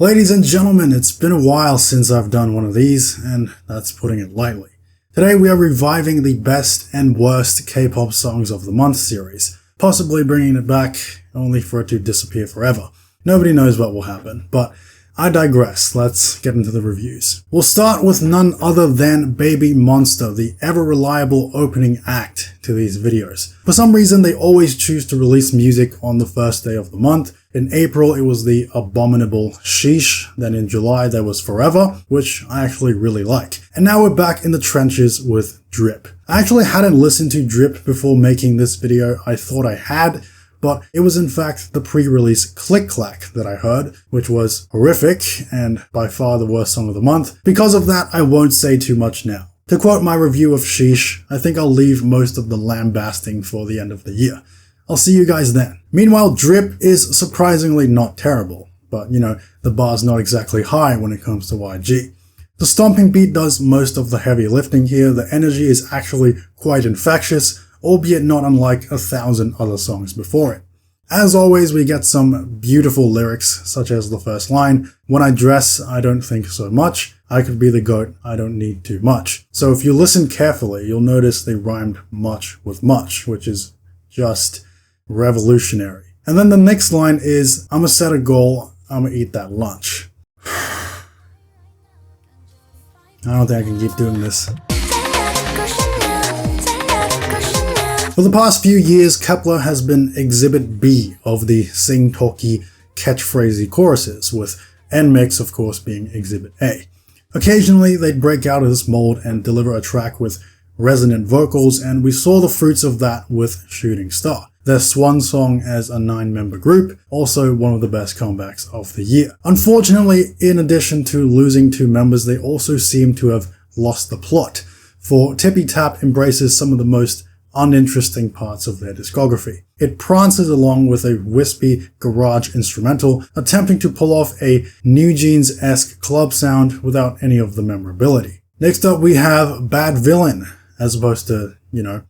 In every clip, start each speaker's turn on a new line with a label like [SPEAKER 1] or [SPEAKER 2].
[SPEAKER 1] Ladies and gentlemen, it's been a while since I've done one of these, and that's putting it lightly. Today we are reviving the best and worst K-pop songs of the month series, possibly bringing it back only for it to disappear forever. Nobody knows what will happen, but I digress. Let's get into the reviews. We'll start with none other than BABYMONSTER, the ever-reliable opening act to these videos. For some reason, they always choose to release music on the first day of the month. In April, it was the abominable Shhh. Then in July, there was Forever, which I actually really like. And now we're back in the trenches with Drip. I actually hadn't listened to Drip before making this video. I thought I had, but it was in fact the pre-release Clik that I heard, which was horrific and by far the worst song of the month. Because of that, I won't say too much now. To quote my review of Shhh, I think I'll leave most of the lambasting for the end of the year. I'll see you guys then. Meanwhile, Drip is surprisingly not terrible, but you know, the bar's not exactly high when it comes to YG. The stomping beat does most of the heavy lifting here. The energy is actually quite infectious, albeit not unlike 1,000 other songs before it. As always, we get some beautiful lyrics, such as the first line, "When I dress, I don't think so much. I could be the goat, I don't need too much." So if you listen carefully, you'll notice they rhymed much with much, which is just revolutionary. And then the next line is, "I'ma set a goal, I'ma eat that lunch." I don't think I can keep doing this. For the past few years, Kep1er has been Exhibit B of the sing-talky, catchphrasey choruses, with NMIXX of course being Exhibit A. Occasionally, they'd break out of this mold and deliver a track with resonant vocals, and we saw the fruits of that with Shooting Star, their swan song as a 9-member group, also one of the best comebacks of the year. Unfortunately, in addition to losing 2 members, they also seem to have lost the plot, for Tipi-Tap embraces some of the most uninteresting parts of their discography. It prances along with a wispy garage instrumental, attempting to pull off a New Jeans-esque club sound without any of the memorability. Next up we have BADVILLAIN, as opposed to, you know,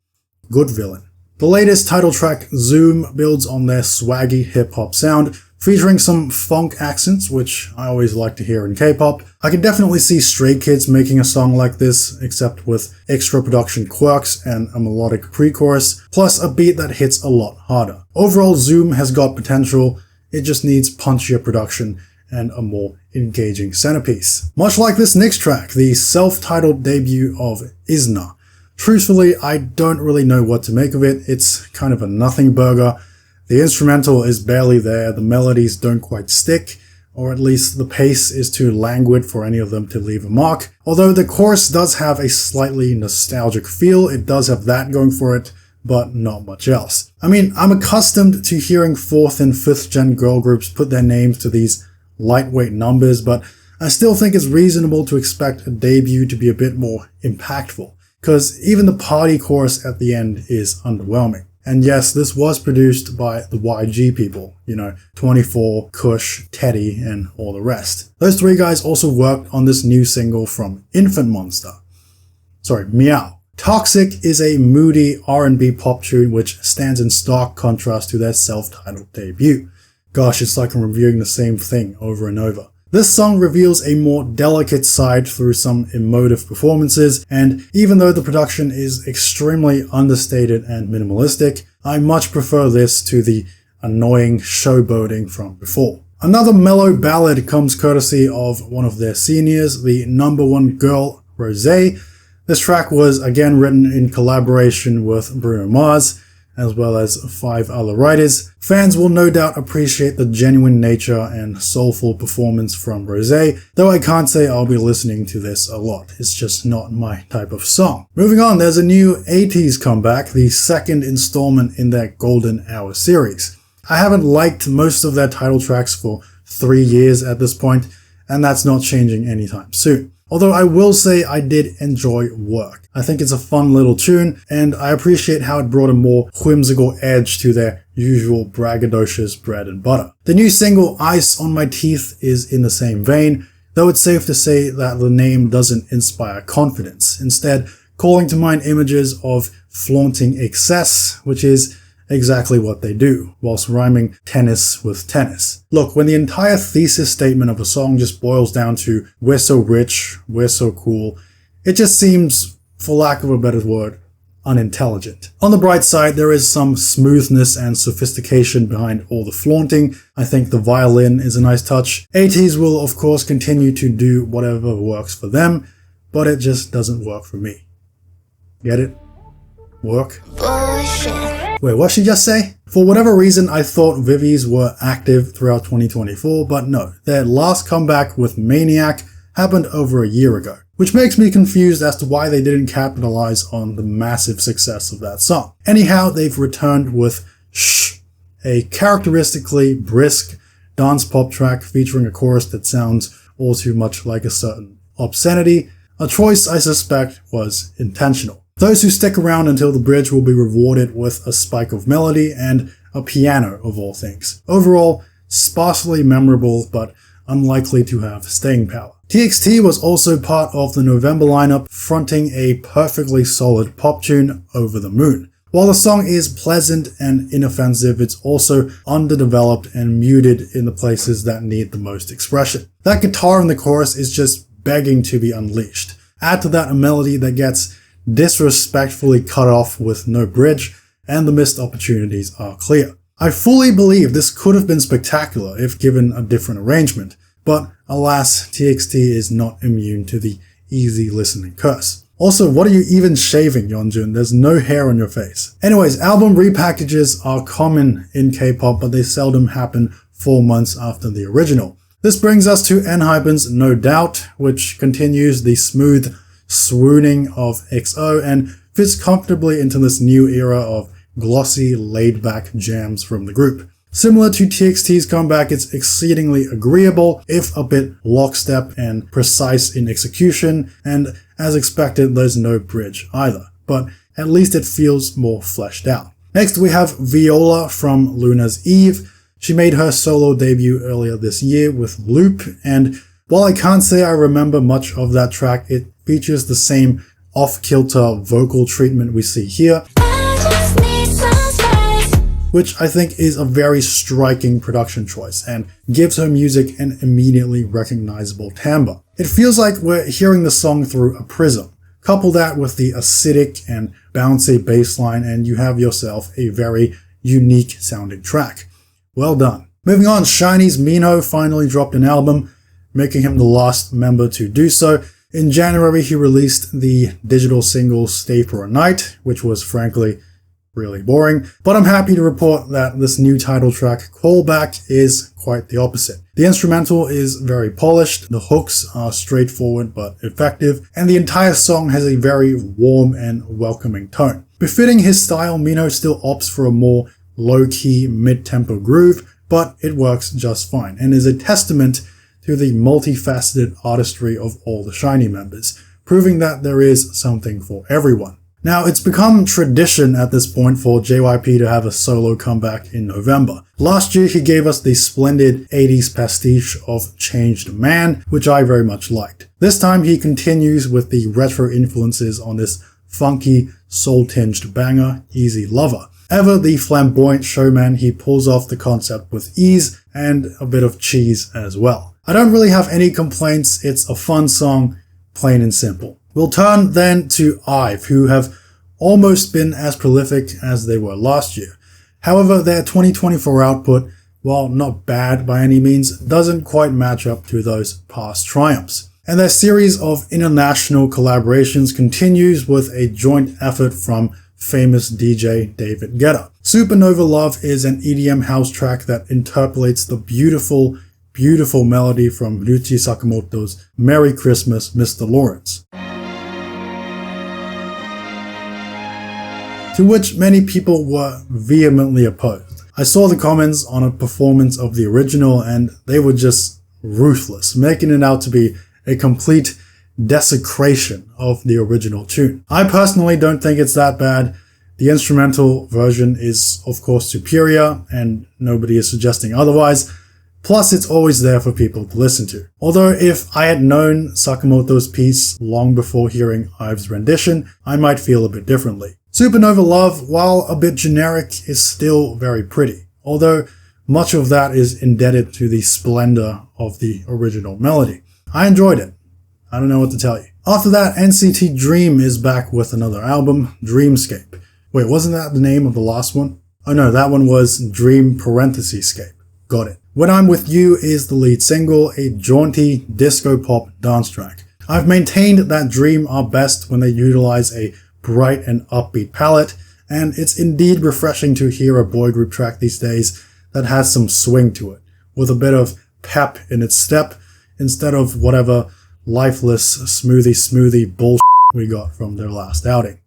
[SPEAKER 1] Good Villain. The latest title track, Zoom, builds on their swaggy hip-hop sound, featuring some funk accents, which I always like to hear in K-pop. I can definitely see Stray Kids making a song like this, except with extra production quirks and a melodic pre-chorus, plus a beat that hits a lot harder. Overall, Zoom has got potential, it just needs punchier production and a more engaging centerpiece. Much like this next track, the self-titled debut of IZNA. Truthfully, I don't really know what to make of it. It's kind of a nothing burger. The instrumental is barely there, the melodies don't quite stick, or at least the pace is too languid for any of them to leave a mark. Although the chorus does have a slightly nostalgic feel, it does have that going for it, but not much else. I mean, I'm accustomed to hearing 4th and 5th gen girl groups put their names to these lightweight numbers, but I still think it's reasonable to expect a debut to be a bit more impactful, because even the party chorus at the end is underwhelming. And yes, this was produced by the YG people, you know, 24, Kush, Teddy, and all the rest. Those 3 guys also worked on this new single from Meow. Toxic is a moody R&B pop tune which stands in stark contrast to their self-titled debut. Gosh, it's like I'm reviewing the same thing over and over. This song reveals a more delicate side through some emotive performances, and even though the production is extremely understated and minimalistic, I much prefer this to the annoying showboating from before. Another mellow ballad comes courtesy of one of their seniors, the #1 girl, Rosé. This track was again written in collaboration with Bruno Mars, as well as 5 other writers. Fans will no doubt appreciate the genuine nature and soulful performance from Rosé, though I can't say I'll be listening to this a lot. It's just not my type of song. Moving on, there's a new ATEEZ comeback, the 2nd installment in their Golden Hour series. I haven't liked most of their title tracks for 3 years at this point, and that's not changing anytime soon. Although I will say I did enjoy Work. I think it's a fun little tune, and I appreciate how it brought a more whimsical edge to their usual braggadocious bread and butter. The new single, Ice on My Teeth, is in the same vein, though it's safe to say that the name doesn't inspire confidence, instead calling to mind images of flaunting excess, which is exactly what they do, whilst rhyming tennis with tennis. Look, when the entire thesis statement of a song just boils down to "we're so rich, we're so cool," it just seems, for lack of a better word, unintelligent. On the bright side, there is some smoothness and sophistication behind all the flaunting. I think the violin is a nice touch. ATEEZ will of course continue to do whatever works for them, but it just doesn't work for me. Get it? Work? Bullshit. Wait, what did she just say? For whatever reason, I thought VIVIZ were active throughout 2024, but no. Their last comeback with Maniac happened over a year ago, which makes me confused as to why they didn't capitalize on the massive success of that song. Anyhow, they've returned with Shhh, a characteristically brisk dance pop track featuring a chorus that sounds all too much like a certain obscenity, a choice I suspect was intentional. Those who stick around until the bridge will be rewarded with a spike of melody and a piano of all things. Overall, sparsely memorable, but unlikely to have staying power. TXT was also part of the November lineup, fronting a perfectly solid pop tune, Over the Moon. While the song is pleasant and inoffensive, it's also underdeveloped and muted in the places that need the most expression. That guitar in the chorus is just begging to be unleashed. Add to that a melody that gets disrespectfully cut off with no bridge, and the missed opportunities are clear. I fully believe this could have been spectacular if given a different arrangement, but alas, TXT is not immune to the easy listening curse. Also, what are you even shaving, Yeonjun? There's no hair on your face. Anyways, album repackages are common in K-pop, but they seldom happen 4 months after the original. This brings us to ENHYPEN's No Doubt, which continues the smooth swooning of XO and fits comfortably into this new era of glossy, laid-back jams from the group. Similar to TXT's comeback, it's exceedingly agreeable, if a bit lockstep and precise in execution, and as expected, there's no bridge either, but at least it feels more fleshed out. Next, we have Viola from Luna's Yves. She made her solo debut earlier this year with Loop, and while I can't say I remember much of that track, it features the same off-kilter vocal treatment we see here, which I think is a very striking production choice and gives her music an immediately recognizable timbre. It feels like we're hearing the song through a prism. Couple that with the acidic and bouncy bass line and you have yourself a very unique sounding track. Well done. Moving on, SHINee's Minho finally dropped an album, making him the last member to do so. In January, he released the digital single Stay for a Night, which was frankly really boring, but I'm happy to report that this new title track, Callback, is quite the opposite. The instrumental is very polished, the hooks are straightforward but effective, and the entire song has a very warm and welcoming tone. Befitting his style, Minho still opts for a more low-key, mid-tempo groove, but it works just fine, and is a testament to the multifaceted artistry of all the SHINee members, proving that there is something for everyone. Now, it's become tradition at this point for JYP to have a solo comeback in November. Last year, he gave us the splendid 80s pastiche of Changed Man, which I very much liked. This time, he continues with the retro influences on this funky, soul-tinged banger, Easy Lover. Ever the flamboyant showman, he pulls off the concept with ease and a bit of cheese as well. I don't really have any complaints, it's a fun song, plain and simple. We'll turn then to Yves, who have almost been as prolific as they were last year. However, their 2024 output, while not bad by any means, doesn't quite match up to those past triumphs. And their series of international collaborations continues with a joint effort from famous DJ David Guetta. Supernova Love is an EDM house track that interpolates the beautiful melody from Ryuichi Sakamoto's Merry Christmas, Mr. Lawrence, to which many people were vehemently opposed. I saw the comments on a performance of the original and they were just ruthless, making it out to be a complete desecration of the original tune. I personally don't think it's that bad. The instrumental version is of course superior and nobody is suggesting otherwise. Plus, it's always there for people to listen to. Although if I had known Sakamoto's piece long before hearing Yves' rendition, I might feel a bit differently. Supernova Love, while a bit generic, is still very pretty, although much of that is indebted to the splendor of the original melody. I enjoyed it. I don't know what to tell you. After that, NCT Dream is back with another album, Dreamscape. Wait, wasn't that the name of the last one? Oh no, that one was Dream Parenthesescape. Got it. When I'm With You is the lead single, a jaunty disco pop dance track. I've maintained that Dream are best when they utilize a bright and upbeat palette, and it's indeed refreshing to hear a boy group track these days that has some swing to it, with a bit of pep in its step, instead of whatever lifeless smoothie bullshit we got from their last outing.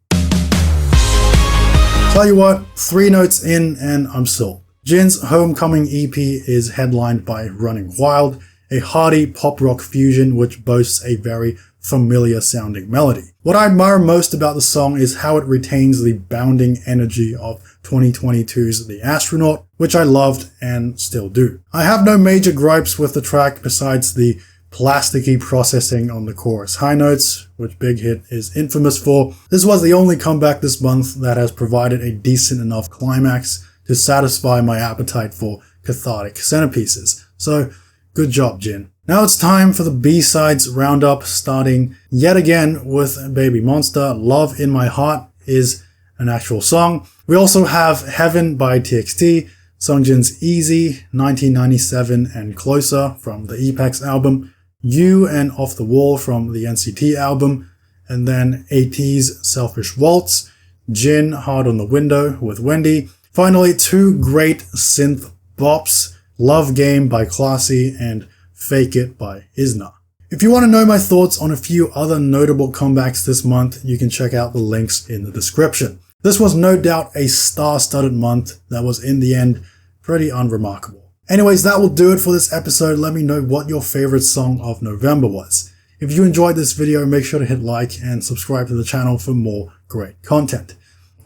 [SPEAKER 1] Tell you what, 3 notes in and I'm sold. Jin's Homecoming EP is headlined by Running Wild, a hearty pop rock fusion which boasts a very familiar sounding melody. What I admire most about the song is how it retains the bounding energy of 2022's The Astronaut, which I loved and still do. I have no major gripes with the track besides the plasticky processing on the chorus high notes, which Big Hit is infamous for. This was the only comeback this month that has provided a decent enough climax to satisfy my appetite for cathartic centerpieces. So, good job, Jin. Now it's time for the B-sides roundup, starting yet again with BABYMONSTER. Love in My Heart is an actual song. We also have Heaven by TXT, Sungjin's Easy, 1997 and Closer from the EPEX album, You and Off the Wall from the NCT album, and then ATEEZ Selfish Waltz, Jin Hard on the Window with Wendy. Finally, 2 great synth bops, Love Game by Classy and Fake It by IZNA. If you want to know my thoughts on a few other notable comebacks this month, you can check out the links in the description. This was no doubt a star-studded month that was in the end pretty unremarkable. Anyways, that will do it for this episode. Let me know what your favorite song of November was. If you enjoyed this video, make sure to hit like and subscribe to the channel for more great content.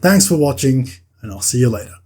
[SPEAKER 1] Thanks for watching, and I'll see you later.